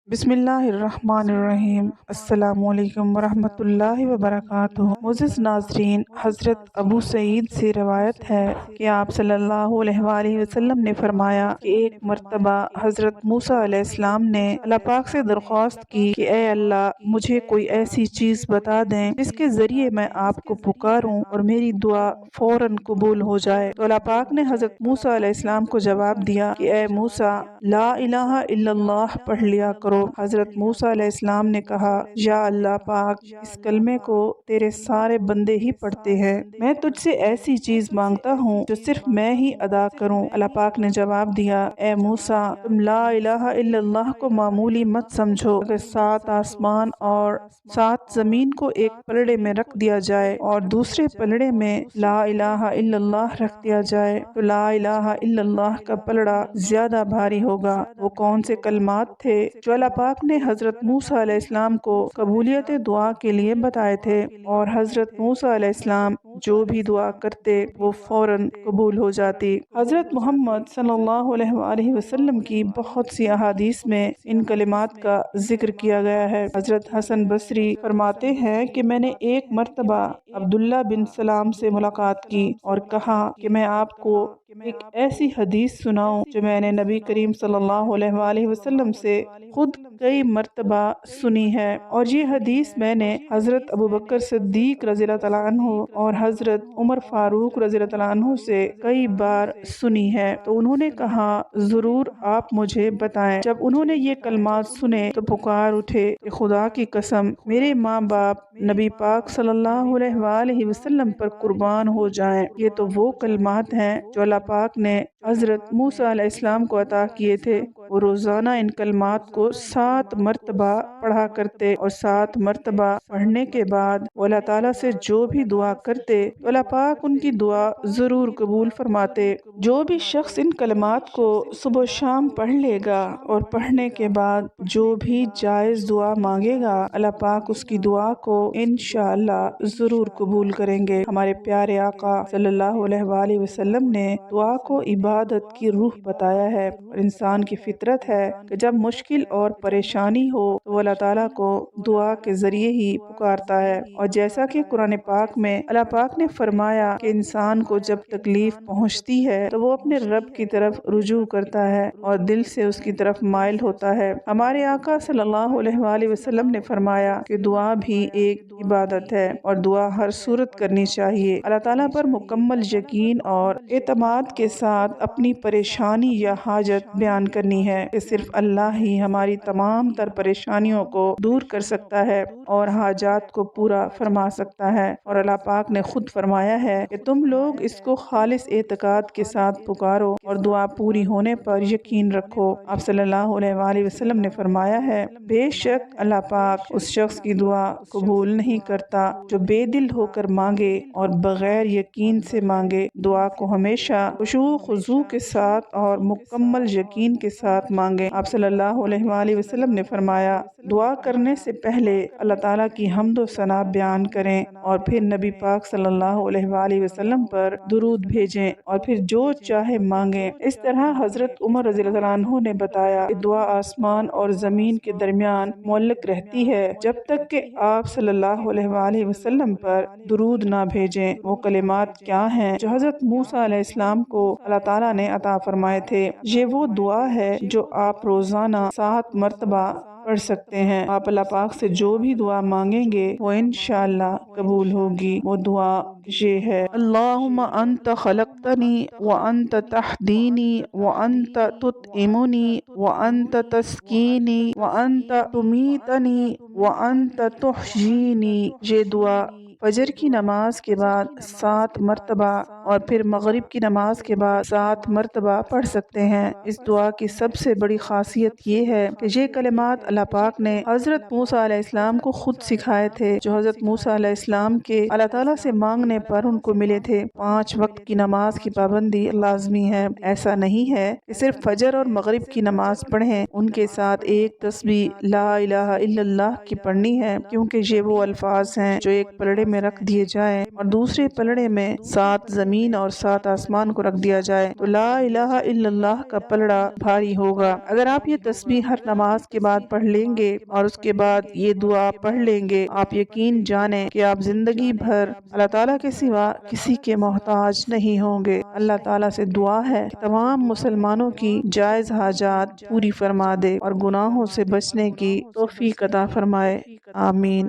बिस्मिल्लाहिर्रहमानिर्रहीम। अस्सलामु अलैकुम वरहमतुल्लाहि वबरकातुहू। मोअज़्ज़िज़ नाज़रीन, हज़रत अबू सईद से रवायत है कि आप सल्लल्लाहु अलैहि वसल्लम ने फरमाया कि एक मर्तबा हज़रत मूसा अलैहिस्सलाम ने अल्लाह पाक से दरख्वास्त की कि ए अल्लाह, मुझे कोई ऐसी चीज़ बता दें जिसके ज़रिए मैं आपको पुकारूं और मेरी दुआ फ़ौरन कबूल हो जाए। तो अल्लाह पाक ने हज़रत मूसा अलैहिस्सलाम को जवाब दिया कि ए मूसा, ला इलाहा इल्लल्लाह पढ़ लिया करो। हजरत मूसा अलैहिस्सलाम ने कहा, या अल्लाह पाक, इस कलमे को तेरे सारे बंदे ही पढ़ते हैं, मैं तुझसे ऐसी चीज मांगता हूँ जो सिर्फ मैं ही अदा करूँ। अल्लाह पाक ने जवाब दिया, ए मूसा, तुम ला इलाहा इल्लल्लाह को मामूली मत समझो। अगर 7 आसमान और 7 जमीन को एक पलड़े में रख दिया जाए और दूसरे पलड़े में ला इलाहा इल्लल्लाह रख दिया जाए तो ला इलाहा इल्लल्लाह का पलड़ा ज्यादा भारी होगा। वो कौन से कलमात थे जो अल्लाह पाक ने हजरत मूसा अलैहिस्सलाम को कबूलियत दुआ के लिए बताए थे, और हजरत मूसा अलैहिस्सलाम जो भी दुआ करते वो फौरन कबूल हो जाती। हजरत मोहम्मद सल्लल्लाहु अलैहि वसल्लम की बहुत सी अहादीस में इन कलिमात का जिक्र किया गया है। हजरत हसन बसरी फरमाते हैं कि मैंने एक मर्तबा अब्दुल्ला बिन सलाम से मुलाकात की और कहा कि मैं आपको एक ऐसी हदीस सुनाऊं जो मैंने नबी करीम सल्लल्लाहु अलैहि वसल्लम से खुद कई मर्तबा सुनी है, और ये हदीस मैंने हजरत अबू बकर सिद्दीक रज़ियल्लाहु तआला अन्हु और हजरत उमर फारूक रज़ियल्लाहु तआला अन्हु से कई बार सुनी है। तो उन्होंने कहा, जरूर आप मुझे बताएं। जब उन्होंने ये कलमात सुने तो पुकार उठे कि खुदा की कसम, मेरे माँ बाप नबी पाक सल्लल्लाहु अलैहि वसल्लम पर कुर्बान हो जाएं। ये तो वो कलमात हैं जो अल्लाह पाक ने हजरत मूसा अलैहिस्सलाम को अता किए थे। वो रोजाना इन कलमात को 7 मर्तबा पढ़ा करते और 7 मर्तबा पढ़ने के बाद वो अल्लाह ताला से जो भी दुआ करते तो अल्लाह पाक उनकी दुआ जरूर कबूल फरमाते। जो भी शख्स इन कलमात को सुबह शाम पढ़ लेगा और पढ़ने के बाद जो भी जायज दुआ मांगेगा, अल्लाह पाक उसकी दुआ को इंशाअल्लाह जरूर कबूल करेंगे। हमारे प्यारे आका सल्लल्लाहु अलैहि वसल्लम ने दुआ को इबादत की रूह बताया है, और इंसान की फितरत है कि जब मुश्किल और परेशानी हो तो वो अल्लाह ताला को दुआ के जरिए ही पुकारता है। और जैसा कि कुरान पाक में अल्लाह पाक ने फरमाया कि इंसान को जब तकलीफ पहुंचती है तो वो अपने रब की तरफ रुजू करता है और दिल से उसकी तरफ माइल होता है। हमारे आका सल्लल्लाहु अलैहि वसल्लम ने फरमाया कि दुआ भी एक इबादत है और दुआ हर सूरत करनी चाहिए। अल्लाह ताला पर मुकम्मल यकीन और एतमाद के साथ अपनी परेशानी या हाजत बयान करनी है कि सिर्फ अल्लाह ही हमारी तमाम तर परेशानियों को दूर कर सकता है और हाजात को पूरा फरमा सकता है। और अल्लाह पाक ने खुद फरमाया है कि तुम लोग इसको खालिस एतकाद के साथ पुकारो और दुआ पूरी होने पर यकीन रखो। आप सल्लल्लाहु अलैहि वसल्लम ने फरमाया है, बेशक अल्लाह पाक उस शख्स की दुआ कबूल नहीं करता जो बेदिल होकर मांगे और बगैर यकीन से मांगे। दुआ को हमेशा खुशू खुजू के साथ और मुकम्मल यकीन के साथ मांगे। आप सल्लल्लाहु अलैहि वसल्लम ने फरमाया, दुआ करने से पहले अल्लाह ताला की हम्द व सना बयान करें और फिर नबी पाक सल्लल्लाहु अलैहि वसल्लम पर दुरूद भेजें और फिर जो चाहे मांगे। इस तरह हजरत उमर रज़ियल्लाहु अन्हु ने बताया कि दुआ आसमान और जमीन के दरमियान मुअल्लक रहती है जब तक कि आप सल्लल्लाहु अलैहि वसल्लम पर दुरूद ना भेजें। वो कलिमात क्या हैं जो हजरत मूसा अलैहिस्सलाम को अल्लाह ताला ने अता फरमाए थे? ये वो दुआ है जो आप रोजाना 7 मर्तबा पढ़ सकते हैं। आप अल्लाह पाक से जो भी दुआ मांगेंगे वो इंशाअल्लाह कबूल होगी। वो दुआ ये है, अल्लाहुम्मा अंत खलक़तनी व अंत तहदीनी व अंत तुतइमुनी व अंत तस्कीनी व अंत तुमीतनी व अंत तुहयीनी। ये दुआ फजर की नमाज के बाद 7 मर्तबा और फिर मगरिब की नमाज के बाद 7 मर्तबा पढ़ सकते हैं। इस दुआ की सबसे बड़ी खासियत ये है कि ये कलिमात अल्लाह पाक ने हजरत मूसा अलैहिस्सलाम को खुद सिखाए थे, जो हजरत मूसा अलैहिस्सलाम के अल्लाह ताला से मांगने पर उनको मिले थे। 5 वक्त की नमाज की पाबंदी लाजमी है। ऐसा नहीं है कि सिर्फ फजर और मगरिब की नमाज पढ़ें, उनके साथ एक तस्बीह ला इलाहा इल्लल्लाह की पढ़नी है, क्योंकि ये वो अल्फाज हैं जो एक पलड़े میں رکھ دیے جائیں اور دوسرے پلڑے میں 7 زمین اور 7 آسمان کو رکھ دیا جائے تو لا الہ الا اللہ کا پلڑا بھاری ہوگا۔ اگر آپ یہ تسبیح ہر نماز کے بعد پڑھ لیں گے اور اس کے بعد یہ دعا پڑھ لیں گے، آپ یقین جانیں کہ آپ زندگی بھر اللہ تعالیٰ کے سوا کسی کے محتاج نہیں ہوں گے۔ اللہ تعالیٰ سے دعا ہے کہ تمام مسلمانوں کی جائز حاجات پوری فرما دے اور گناہوں سے بچنے کی توفیق عطا فرمائے۔ آمین۔